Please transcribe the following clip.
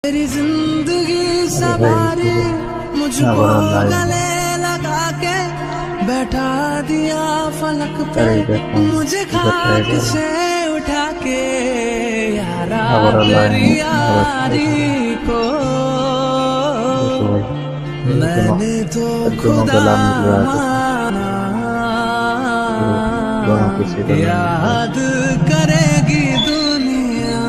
तेरी जिंदगी सवारी मुझको गले लगा के बैठा दिया फलक पे, मुझे खाक से उठा के यारा तेरी यारी को मैंने तो खुदा माना, याद करेगी दुनिया।